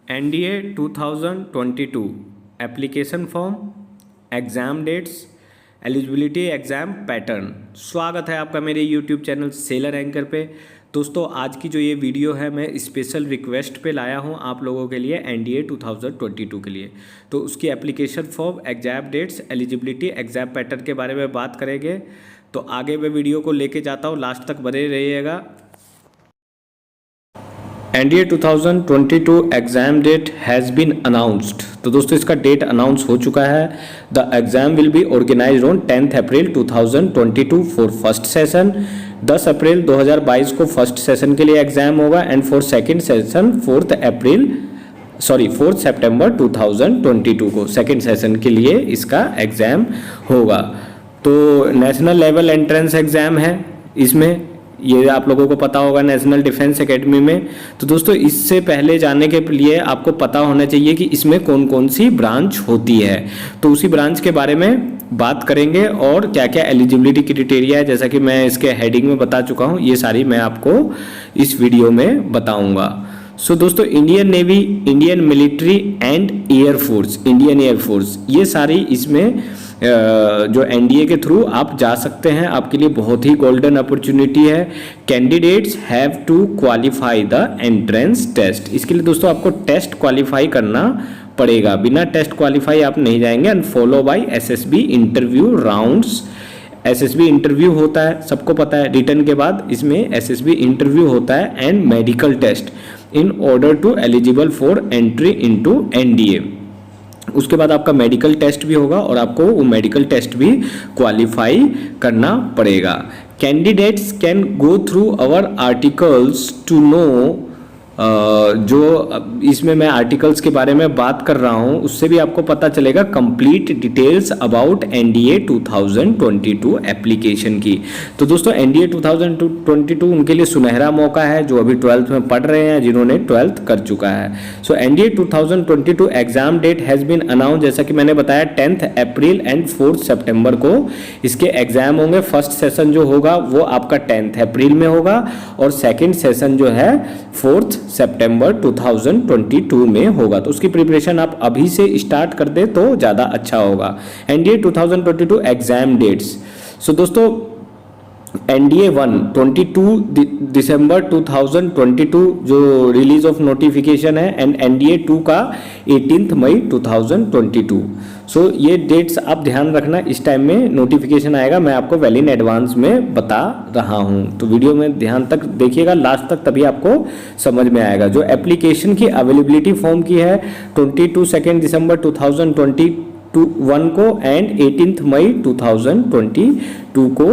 NDA 2022 application form, exam dates, eligibility exam pattern. स्वागत है आपका मेरे YouTube चैनल सेलर एंकर पे। दोस्तों आज की जो ये वीडियो है मैं स्पेशल रिक्वेस्ट पे लाया हूँ आप लोगों के लिए NDA 2022 के लिए। तो उसकी application form, exam dates, eligibility exam pattern के बारे में बात करेंगे। तो आगे मैं वीडियो को लेके जाता हूँ, लास्ट तक बने रहिएगा। NDA 2022 exam date has been announced. तो दोस्तों इसका डेट अनाउंस हो चुका है। The exam will be organized on 10 April 2022 for first session. 10 अप्रैल 2022 को फर्स्ट सेशन के लिए एग्ज़ाम होगा एंड फॉर सेकेंड सेशन 4 सितंबर 2022 को सेकेंड सेशन के लिए इसका एग्ज़ाम होगा। तो नेशनल लेवल एंट्रेंस एग्ज़ाम है इसमें, ये आप लोगों को पता होगा नेशनल डिफेंस एकेडमी में। तो दोस्तों इससे पहले जाने के लिए आपको पता होना चाहिए कि इसमें कौन कौन सी ब्रांच होती है। तो उसी ब्रांच के बारे में बात करेंगे और क्या क्या एलिजिबिलिटी क्राइटेरिया है, जैसा कि मैं इसके हेडिंग में बता चुका हूँ, ये सारी मैं आपको इस वीडियो में बताऊँगा। सो दोस्तों Indian navy, Indian military and air force, Indian air force, ये सारी इसमें जो एनडीए के थ्रू आप जा सकते हैं। आपके लिए बहुत ही गोल्डन अपॉर्चुनिटी है। Candidates have to qualify the entrance test. इसके लिए दोस्तों आपको टेस्ट क्वालिफाई करना पड़ेगा, बिना टेस्ट क्वालिफाई आप नहीं जाएंगे। And follow by SSB interview rounds. SSB interview होता है, सबको पता है। रिटर्न के बाद इसमें एसएसबी इंटरव्यू होता है and medical test in order to eligible for entry into NDA. उसके बाद आपका मेडिकल टेस्ट भी होगा और आपको वो मेडिकल टेस्ट भी क्वालिफाई करना पड़ेगा। Candidates can go through our articles to know, जो इसमें मैं आर्टिकल्स के बारे में बात कर रहा हूँ उससे भी आपको पता चलेगा complete details about NDA 2022 application की। तो दोस्तों एनडीए 2022 उनके लिए सुनहरा मौका है जो अभी 12th में पढ़ रहे हैं, जिन्होंने 12th कर चुका है। So NDA 2022 exam date has been announce, जैसा कि मैंने बताया 10 अप्रैल एंड 4 सितंबर को इसके एग्जाम होंगे। फर्स्ट सेशन जो होगा वो आपका 10 अप्रैल में होगा और सेकेंड सेशन जो है 4 सितंबर 2022 में होगा। तो उसकी प्रिपरेशन आप अभी से स्टार्ट कर दे तो ज़्यादा अच्छा होगा। NDA 2022 exam dates. सो दोस्तों एनडीए 1 22 दिसंबर 2022 जो रिलीज ऑफ नोटिफिकेशन है, एंड एनडीए 2 का 18 मई 2022। सो ये डेट्स आप ध्यान रखना, इस टाइम में नोटिफिकेशन आएगा, मैं आपको वेल इन एडवांस में बता रहा हूँ। तो वीडियो में ध्यान तक देखिएगा लास्ट तक, तभी आपको समझ में आएगा। जो एप्लीकेशन की अवेलेबिलिटी फॉर्म की है 22 दिसंबर 2021 को एंड 18 मई 2022 को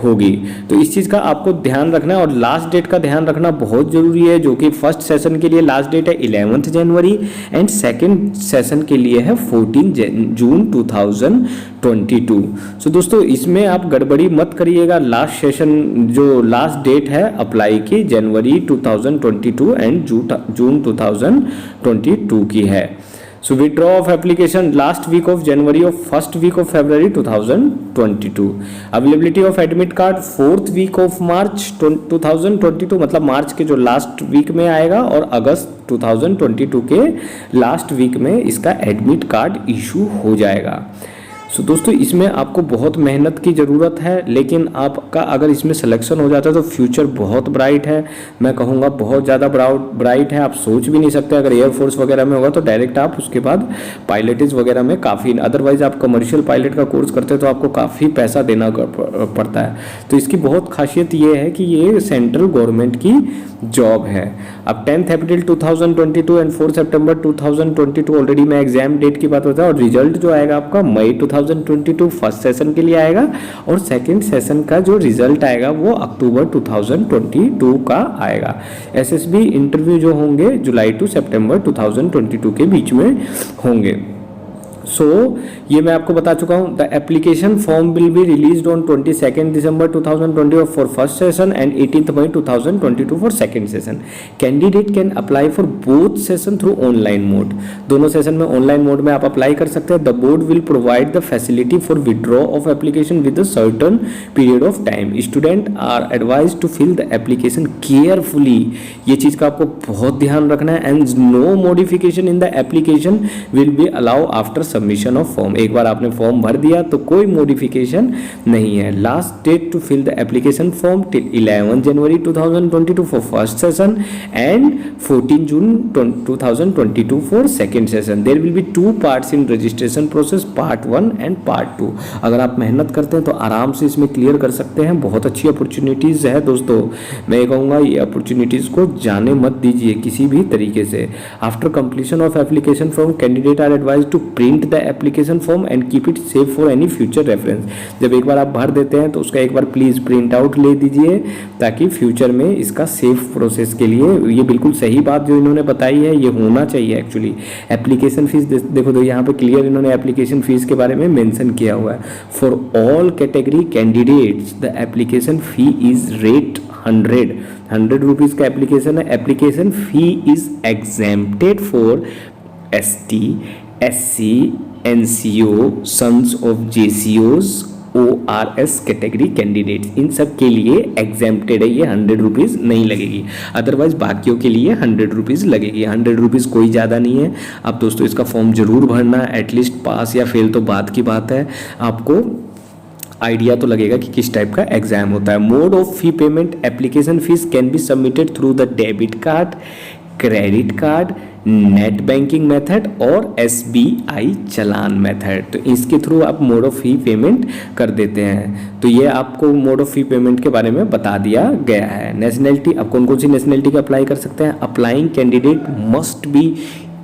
होगी। तो इस चीज़ का आपको ध्यान रखना है और लास्ट डेट का ध्यान रखना बहुत ज़रूरी है, जो कि फर्स्ट सेशन के लिए लास्ट डेट है 11 जनवरी एंड सेकेंड सेशन के लिए है 14 जून 2022। सो दोस्तों इसमें आप गड़बड़ी मत करिएगा। लास्ट सेशन जो लास्ट डेट है अप्लाई की जनवरी 2022 एंड जून 2022 की है। So withdraw of application last week of January or first week of February 2022. Availability of admit card 4th week of March 2022, मतलब मार्च के जो लास्ट वीक में आएगा और अगस्त 2022 के लास्ट वीक में इसका एडमिट कार्ड इशू हो जाएगा। सो दोस्तों इसमें आपको बहुत मेहनत की ज़रूरत है, लेकिन आपका अगर इसमें सिलेक्शन हो जाता है तो फ्यूचर बहुत ब्राइट है। मैं कहूँगा बहुत ज़्यादा ब्राइट है, आप सोच भी नहीं सकते। अगर एयरफोर्स वगैरह में होगा तो डायरेक्ट आप उसके बाद पायलटिस वगैरह में काफ़ी, अदरवाइज आप कमर्शियल पायलट का कोर्स करते हैं तो आपको काफ़ी पैसा देना पड़ता है। तो इसकी बहुत खासियत ये है कि ये सेंट्रल गवर्नमेंट की जॉब है। अब 10 अप्रैल 2022 एंड 4 सितंबर 2022 ऑलरेडी मैं एग्जाम डेट की बात होता है, और रिजल्ट जो आएगा आपका मई 2022 फर्स्ट सेशन के लिए आएगा और सेकेंड सेशन का जो रिजल्ट आएगा वो अक्टूबर 2022 का आएगा। एसएसबी इंटरव्यू जो होंगे जुलाई टू सितंबर 2022 के बीच में होंगे। सो ये मैं आपको बता चुका हूँ। The application form will be released on 22 December 2020 for first session and 18 May 2022 for second session. Candidate can apply for both session through online mode. दोनों सेशन में ऑनलाइन मोड में आप अप्लाई कर सकते हैं। The board will provide the facility for withdraw of application with a certain period of time. Student are advise to fill the application carefully. ये चीज़ का आपको बहुत ध्यान रखना है। And no modification in the application will be allow after submission of form. एक बार आपने फॉर्म भर दिया तो कोई मॉडिफिकेशन नहीं है। Last date to fill the application form till 11 January 2022 for first session and 14 June 2022 for second session. There will be 2 parts in registration process, part 1 and part 2। अगर आप मेहनत करते हैं तो आराम से इसमें क्लियर कर सकते हैं। बहुत अच्छी अपॉर्चुनिटीज़ है दोस्तों। मैं ये कहूँगा ये अपॉर्चुनिटीज़ को जाने मत दीजिए किसी भी तरीके से। After completion of application form candidate are advise to print the application form and keep it safe for any future reference. जब एक बार आप भर देते हैं तो उसका एक बार प्लीज़ प्रिंट आउट ले दीजिए ताकि फ्यूचर में इसका सेफ प्रोसेस के लिए। ये बिल्कुल सही बात जो इन्होंने बताई है, ये होना चाहिए एक्चुअली। एप्लीकेशन फीस देखो तो यहाँ पे क्लियर इन्होंने एप्लीकेशन फीस के बारे में मेंशन किया हुआ है। For all category candidates the application fee is rate 100 rupees का एप्लीकेशन है। Application fee is exempted for ST, SC, NCO, sons of JCOs, ORS category candidates. इन सब के लिए एग्जेम्प्टेड है, ये 100 रुपीज़ नहीं लगेगी। अदरवाइज बाकियों के लिए 100 रुपीज़ लगेगी। 100 रुपीज़ कोई ज़्यादा नहीं है। अब दोस्तों इसका फॉर्म जरूर भरना, एटलीस्ट पास या फेल तो बात की बात है। आपको आइडिया तो लगेगा कि किस टाइप का एग्जाम होता है। Mode of fee payment application fees can be submitted through the debit card, credit card, net banking method और SBI चालान मेथड। तो इसके थ्रू आप मोड ऑफ फी पेमेंट कर देते हैं। तो ये आपको मोड ऑफ फी पेमेंट के बारे में बता दिया गया है। नेशनैलिटी, अब कौन कौन सी नेशनैलिटी का अप्लाई कर सकते हैं? Applying candidate must B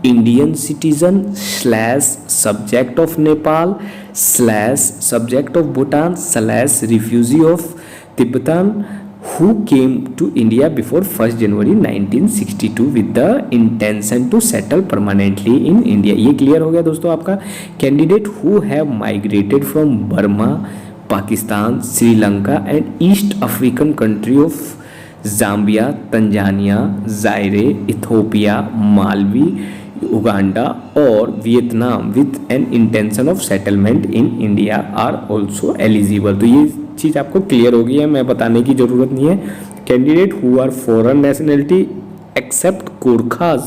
Indian citizen / subject of Nepal / subject of Bhutan / refugee of Tibetan who came to India before 1st January 1962 with the intention to settle permanently in India। ये clear हो गया दोस्तों आपका। Candidate who have migrated from Burma, Pakistan, Sri Lanka and east African country of Zambia, Tanzania, Zaire, Ethiopia, Malawi, Uganda और Vietnam with an intention of settlement in India are also eligible. तो ये चीज़ आपको clear हो गई है, मैं बताने की ज़रूरत नहीं है। Candidate who are foreign nationality except Gorkhas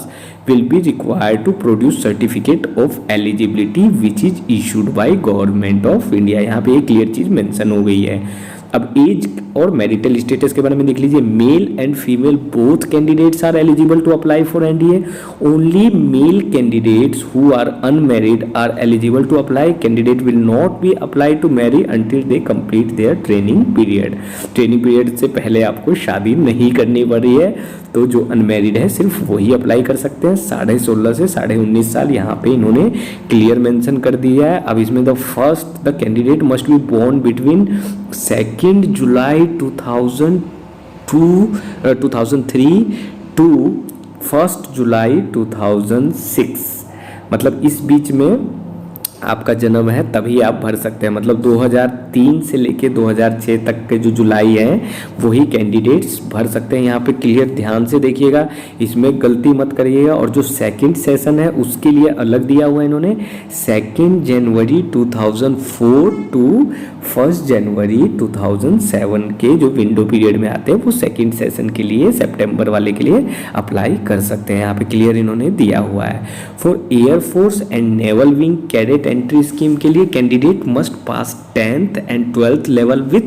will be required to produce certificate of eligibility which is issued by government of India. यहाँ पे एक क्लियर चीज़ मेंशन हो गई है। अब एज और मैरिटल स्टेटस के बारे में देख लीजिए। Male and female both candidates are eligible to apply for NDA। Only male candidates who are unmarried are eligible to apply. Candidate will not be apply to marry until they complete their training period. Training period से पहले आपको शादी नहीं करनी पड़ रही है, तो जो अनमैरिड है सिर्फ वही अप्लाई कर सकते हैं। 16.5 से 19.5 साल यहाँ पे इन्होंने क्लियर मेंशन कर दिया है। अब इसमें the candidate must be born between 2 July 2003 to 1 July 2006। मतलब इस बीच में आपका जन्म है तभी आप भर सकते हैं। मतलब 2003 से लेके 2006 तक के जो जुलाई है वही कैंडिडेट्स भर सकते हैं। यहाँ पे क्लियर ध्यान से देखिएगा, इसमें गलती मत करिएगा। और जो सेकंड सेशन है उसके लिए अलग दिया हुआ है इन्होंने। 2 जनवरी 2004 टू 1 जनवरी 2007 के जो विंडो पीरियड में आते हैं वो सेकंड सेशन के लिए, सितंबर वाले के लिए अप्लाई कर सकते हैं। यहाँ पे क्लियर इन्होंने दिया हुआ है। For air force and naval wing cadet entry scheme के लिए candidate must pass 10th and 12th level with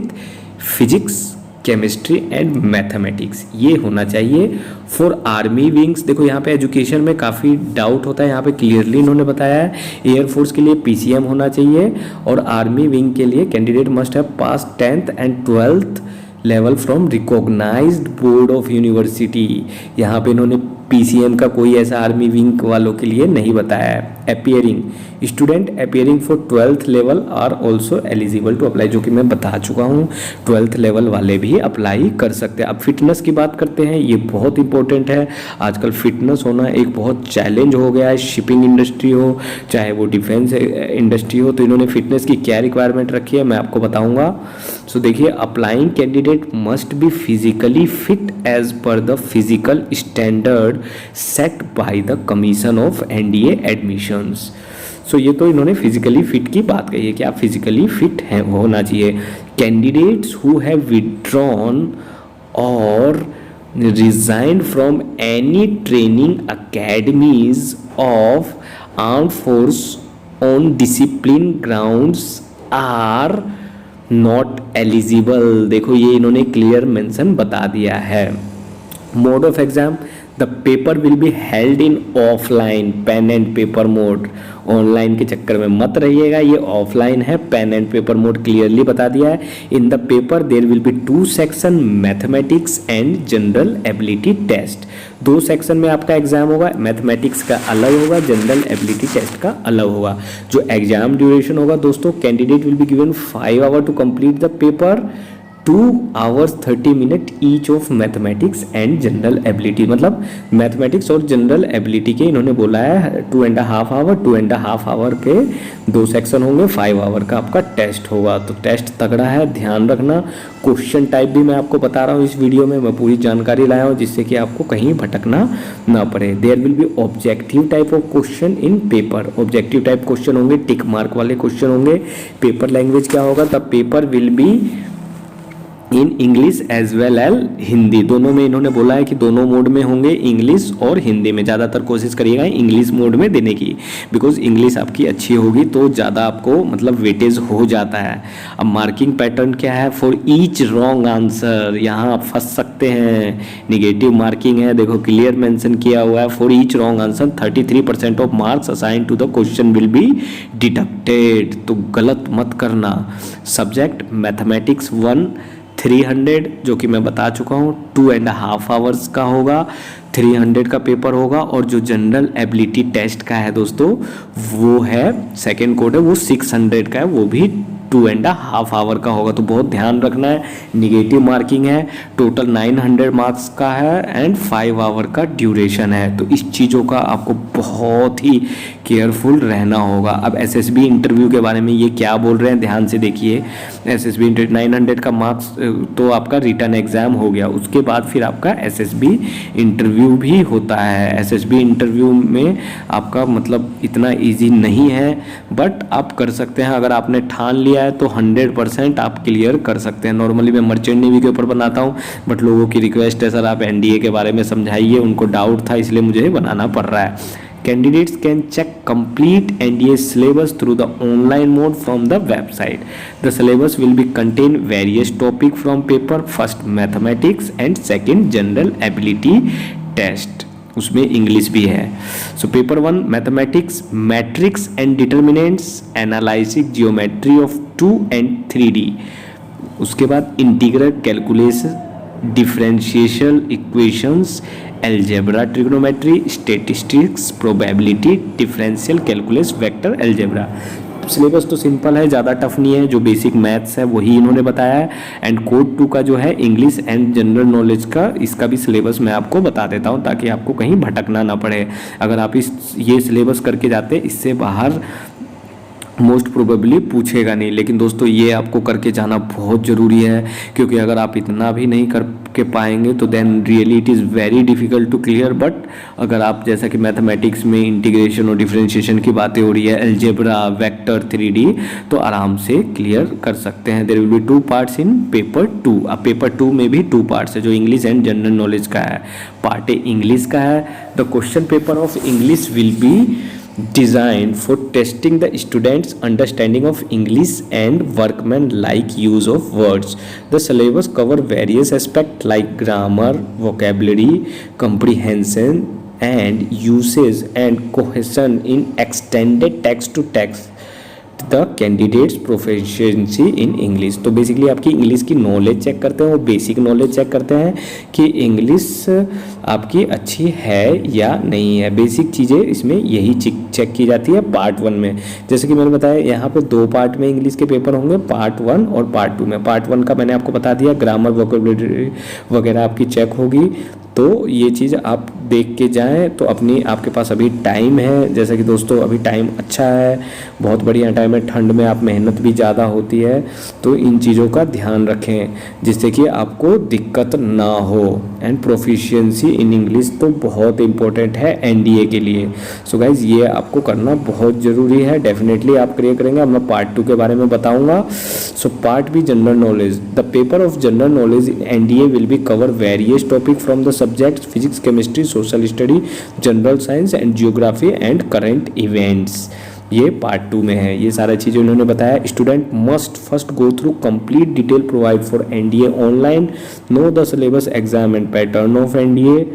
physics, chemistry and mathematics, ये होना चाहिए। फॉर आर्मी विंग्स, देखो यहाँ पे एजुकेशन में काफ़ी डाउट होता है, यहाँ पे क्लियरली इन्होंने बताया है। एयरफोर्स के लिए PCM होना चाहिए और आर्मी विंग के लिए candidate must have pass 10th and 12th level from recognized board of university. यहाँ पे इन्होंने पीसीएम का कोई ऐसा आर्मी विंग वालों के लिए नहीं बताया है। Appearing student appearing for 12th level are also eligible to apply, जो कि मैं बता चुका हूँ 12th लेवल वाले भी अप्लाई कर सकते हैं। अब फिटनेस की बात करते हैं, ये बहुत इंपॉर्टेंट है। आजकल फिटनेस होना एक बहुत चैलेंज हो गया है, शिपिंग इंडस्ट्री हो चाहे वो डिफेंस इंडस्ट्री हो। तो इन्होंने फिटनेस की क्या रिक्वायरमेंट रखी है मैं आपको बताऊंगा। सो देखिए, applying candidate must be physically fit as per the physical standard set by the commission of NDA admissions. So ये तो इन्होंने फिजिकली फिट की बात कही है कि आप फिजिकली फिट हैं होना चाहिए। कैंडिडेट्स हु हैव विड्रॉन और resigned from any training academies of arm force on discipline grounds are not eligible. देखो ये इन्होंने क्लियर मेंशन बता दिया है। Mode of exam, the paper will be held in offline pen and paper mode. Online के चक्कर में मत रहिएगा, ये ऑफलाइन है, pen and paper mode clearly बता दिया है। In the paper there will be 2 section mathematics and general ability test. 2 section में आपका एग्जाम होगा, मैथमेटिक्स का अलग होगा, जनरल एबिलिटी टेस्ट का अलग होगा। जो एग्जाम ड्यूरेशन होगा दोस्तों, candidate will be given 5 hour to complete the paper, 2 hours 30 minute each of mathematics and general ability. मतलब मैथमेटिक्स और जनरल एबिलिटी के इन्होंने बोला है 2.5 आवर, 2.5 आवर के 2 सेक्शन होंगे, 5 आवर का आपका टेस्ट होगा। तो टेस्ट तगड़ा है, ध्यान रखना। क्वेश्चन टाइप भी मैं आपको बता रहा हूँ इस वीडियो में, मैं पूरी जानकारी लाया हूँ जिससे कि आपको कहीं भटकना ना पड़े। There will be objective type of question in paper. Objective type question होंगे, टिक मार्क वाले क्वेश्चन होंगे। पेपर लैंग्वेज क्या होगा, the paper will be in English as well as Hindi. दोनों में इन्होंने बोला है कि दोनों मोड में होंगे, इंग्लिश और हिंदी में। ज़्यादातर कोशिश करिएगा इंग्लिश मोड में देने की, बिकॉज इंग्लिश आपकी अच्छी होगी तो ज़्यादा आपको मतलब वेटेज हो जाता है। अब मार्किंग पैटर्न क्या है, फॉर ईच रॉन्ग आंसर, यहाँ आप फंस सकते हैं, निगेटिव मार्किंग है। देखो क्लियर मेंशन किया हुआ है, for each wrong answer 33% of marks assign to the question will be deducted. तो गलत मत करना। सब्जेक्ट मैथमेटिक्स 1 300, जो कि मैं बता चुका हूँ 2.5 आवर्स का होगा, 300 का पेपर होगा। और जो जनरल एबिलिटी टेस्ट का है दोस्तों, वो है सेकेंड कोड है, वो 600 का है, वो भी 2.5 आवर का होगा। तो बहुत ध्यान रखना है। निगेटिव मार्किंग है, टोटल 900 मार्क्स का है एंड 5 आवर का ड्यूरेशन है। तो इस चीज़ों का आपको बहुत ही केयरफुल रहना होगा। अब एसएसबी इंटरव्यू के बारे में ये क्या बोल रहे हैं, ध्यान से देखिए। एसएसबी 900 का मार्क्स तो आपका रिटर्न एग्जाम हो गया, उसके बाद फिर आपका एसएसबी इंटरव्यू भी होता है। एसएसबी इंटरव्यू में आपका मतलब इतना इजी नहीं है, बट आप कर सकते हैं। अगर आपने ठान लिया है तो 100% आप क्लियर कर सकते हैं। नॉर्मली मैं मर्चेंट नेवी के ऊपर बनाता हूँ, बट लोगों की रिक्वेस्ट है सर आप एनडीए के बारे में समझाइए, उनको डाउट था इसलिए मुझे बनाना पड़ रहा है। Candidates can check complete NDA syllabus through the online mode from the website. The syllabus will be contain various topic from paper first mathematics and second general ability test. उसमें इंग्लिश भी है। So paper 1 mathematics, matrix and determinants, analysis geometry of 2 and 3D। उसके बाद integral calculation, differential equations, algebra, trigonometry, statistics, probability, differential calculus, vector algebra. Syllabus तो simple है, ज़्यादा tough नहीं है। जो बेसिक मैथ्स है वही इन्होंने बताया है। एंड कोड 2 का जो है इंग्लिश एंड जनरल नॉलेज का, इसका भी सिलेबस मैं आपको बता देता हूँ ताकि आपको कहीं भटकना ना पड़े। अगर आप ये सिलेबस करके जाते, इससे बाहर मोस्ट प्रोबेबली पूछेगा नहीं। लेकिन दोस्तों ये आपको करके जाना बहुत ज़रूरी है, क्योंकि अगर आप इतना भी नहीं कर के पाएंगे तो then really it is very difficult to clear. But अगर आप जैसा कि मैथमेटिक्स में इंटीग्रेशन और डिफरेंशिएशन की बातें हो रही है, एल्जेब्रा, वेक्टर, 3D, तो आराम से क्लियर कर सकते हैं। There will be 2 parts in paper 2। अब पेपर 2 में भी 2 पार्ट्स है, जो इंग्लिश एंड जनरल नॉलेज का है। पार्ट ए इंग्लिश का है। The question paper of English will be designed for testing the students' understanding of English and workman-like use of words. The syllabus cover various aspects like grammar, vocabulary, comprehension, and usage and cohesion in extended text to text. The candidates proficiency in English. तो basically आपकी English की knowledge check करते हैं, वो basic knowledge check करते हैं कि English आपकी अच्छी है या नहीं है। बेसिक चीज़ें इसमें यही चेक की जाती है पार्ट 1 में। जैसे कि मैंने बताया यहाँ पे 2 पार्ट में इंग्लिश के पेपर होंगे, पार्ट 1 और पार्ट 2 में। पार्ट 1 का मैंने आपको बता दिया, ग्रामर वोकैबुलरी वगैरह आपकी चेक होगी। तो ये चीज़ आप देख के जाएं। तो आपके पास अभी टाइम है, जैसे कि दोस्तों अभी टाइम अच्छा है, बहुत बढ़िया टाइम है। ठंड में आप मेहनत भी ज़्यादा होती है, तो इन चीज़ों का ध्यान रखें जिससे कि आपको दिक्कत ना हो। एंड प्रोफिशिएंसी इन इंग्लिश तो बहुत इंपॉर्टेंट है एनडीए के लिए। सो गाइज ये आपको करना बहुत ज़रूरी है, डेफिनेटली आप क्लियर करेंगे। अब मैं पार्ट 2 के बारे में बताऊँगा। So part B general knowledge. The paper of general knowledge in NDA will be cover various topic from the subjects physics, chemistry, social study, general science and geography and current events. ये part 2 में है, ये सारी चीज़ें उन्होंने बताया। Student must first go through complete detail provide for NDA online, know the syllabus, exam and pattern of NDA.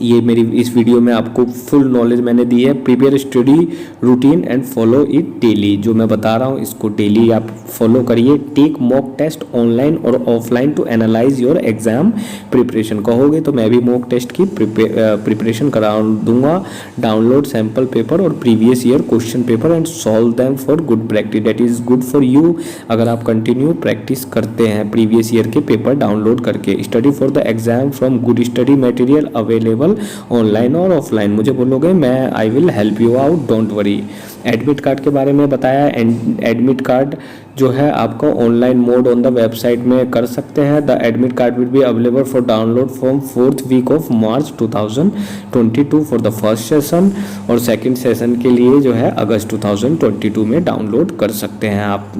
ये मेरी इस वीडियो में आपको फुल नॉलेज मैंने दी है। Prepare study routine and follow it daily. जो मैं बता रहा हूँ इसको डेली आप फॉलो करिए। टेक मॉक टेस्ट ऑनलाइन और offline to analyse your exam preparation. कहोगे तो मैं भी मॉक टेस्ट की प्रिपरेशन करा दूंगा। डाउनलोड सैम्पल पेपर और previous year question paper and solve them for good practice. That is good for you. अगर आप कंटिन्यू प्रैक्टिस करते हैं प्रीवियस ईयर के पेपर डाउनलोड करके। Study for the exam from good study material available online और offline. मुझे बोलोगे मैं I will help you out, don't worry. Admit card के बारे में बताया। एडमिट कार्ड जो है आपको online mode on the website में कर सकते हैं। The admit card will be available for download from 4th week of March 2022 for the first session, और सेकंड सेशन के लिए जो है अगस्त 2022 में डाउनलोड कर सकते हैं आप।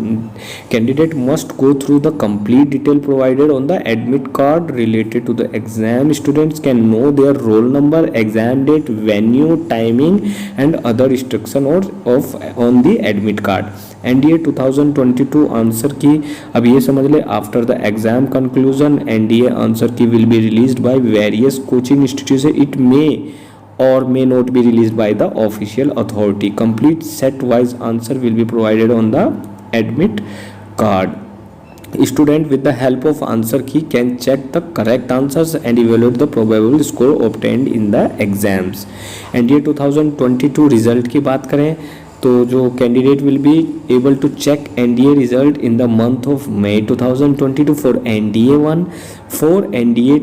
Candidate must go through the complete detail provided on the admit card related to the exam. Students can know their roll number, exam date, venue, timing and other restriction on the admit card. NDA 2022 answer key अब ये समझ ले। After the exam conclusion NDA answer key will be released by various coaching institution. It may or may not be released by the official authority. Complete set wise answer will be provided on the admit card. Student with the help of answer key can check the correct answers and evaluate the probable score obtained in the exams. NDA 2022 result की बात करें तो जो candidate will be able to check NDA result in the month of May 2022 for NDA 1. For NDA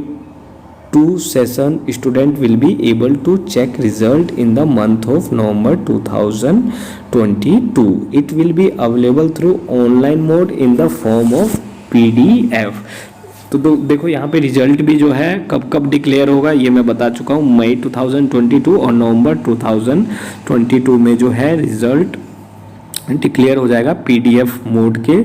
2 session student will be able to check result in the month of November 2022. It will be available through online mode in the form of PDF. तो देखो यहाँ पे result भी जो है कब कब declare होगा ये मैं बता चुका हूँ। मई 2022 और नवंबर 2022 में जो है रिजल्ट डिक्लेयर हो जाएगा PDF मोड के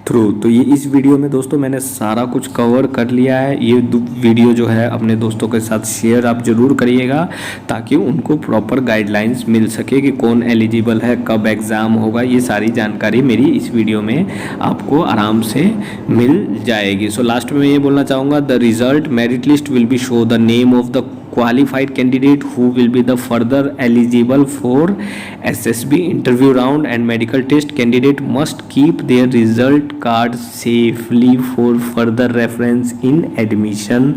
थ्रू। तो ये इस वीडियो में दोस्तों मैंने सारा कुछ कवर कर लिया है। ये वीडियो जो है अपने दोस्तों के साथ शेयर आप ज़रूर करिएगा ताकि उनको प्रॉपर गाइडलाइंस मिल सके कि कौन एलिजिबल है, कब एग्ज़ाम होगा। ये सारी जानकारी मेरी इस वीडियो में आपको आराम से मिल जाएगी। सो लास्ट में ये बोलना चाहूँगा, the result merit list will be show the name of the qualified candidate who will be the further eligible for SSB interview round and medical test. Candidate must keep their result card safely for further reference in admission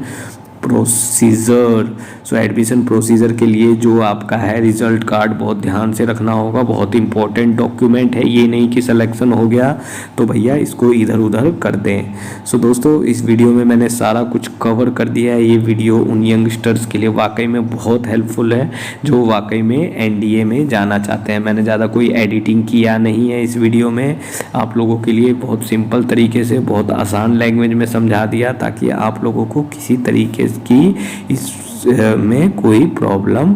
procedure. So admission procedure के लिए जो आपका है result card बहुत ध्यान से रखना होगा, बहुत इंपॉर्टेंट डॉक्यूमेंट है। ये नहीं कि सिलेक्शन हो गया तो भैया इसको इधर उधर कर दें। सो दोस्तों इस वीडियो में मैंने सारा कुछ कवर कर दिया है। ये वीडियो उन यंगस्टर्स के लिए वाकई में बहुत हेल्पफुल है जो वाकई में NDA में जाना चाहते हैं। मैंने ज़्यादा कोई एडिटिंग किया नहीं है इस वीडियो में, आप लोगों के लिए बहुत सिंपल तरीके से बहुत आसान लैंग्वेज में समझा दिया ताकि आप लोगों को किसी तरीके की इसमें कोई प्रॉब्लम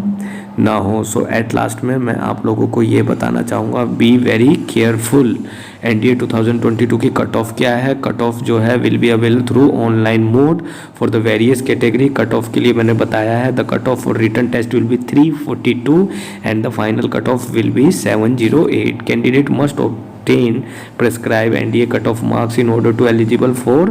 ना हो। सो एट लास्ट में मैं आप लोगों को ये बताना चाहूँगा, बी वेरी केयरफुल। NDA 2022 की कट ऑफ क्या है? कट ऑफ जो है will be available through online mode for the various category. Cut off के लिए मैंने बताया है the cut off for written test will be 342 and the final cut off will be 708. Candidate must obtain prescribed NDA cut off marks in order to eligible for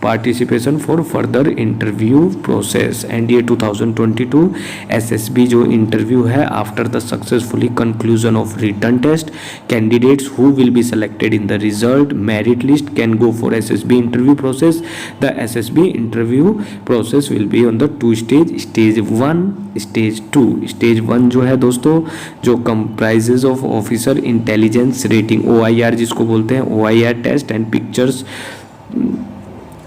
participation for further interview process. And ये 2022 SSB जो interview है after the successfully conclusion of written test, candidates who will be selected in the result merit list can go for SSB interview process. The SSB interview process will be on the 2 stage, stage 1, stage 2। Stage 1 जो है दोस्तों, जो comprises of officer intelligence rating, OIR जिसको बोलते हैं, OIR test and pictures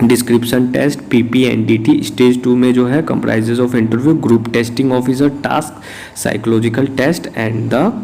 description test, PPNDT। Stage 2 में जो है comprises of interview, group testing officer task, psychological test and the